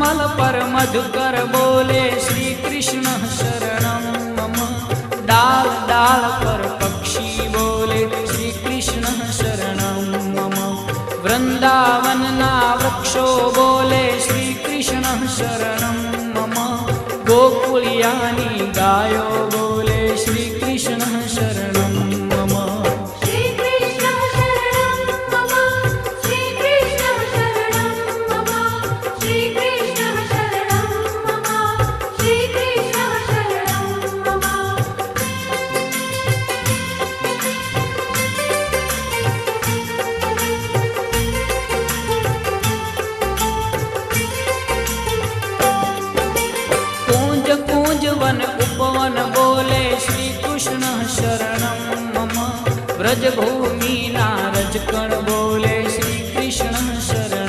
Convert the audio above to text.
कमल पर मधुकर बोले श्री कृष्ण शरणं मम। डाल डाल पर पक्षी बोले श्री कृष्ण शरणं मम। वृंदावन ना वृक्षो बोले श्री कृष्ण शरणं मम। गोकुलियानी गायो बोले श्री कृष्ण शरणं मम। श्री कृष्ण शरणं मम। श्री कृष्ण शरणं मम। श्री कृष्ण शरणं मम। श्री कृष्ण शरणं मम। कूंज कूंज वन उपवन बोले श्री कृष्ण शरणं मम। ब्रज भू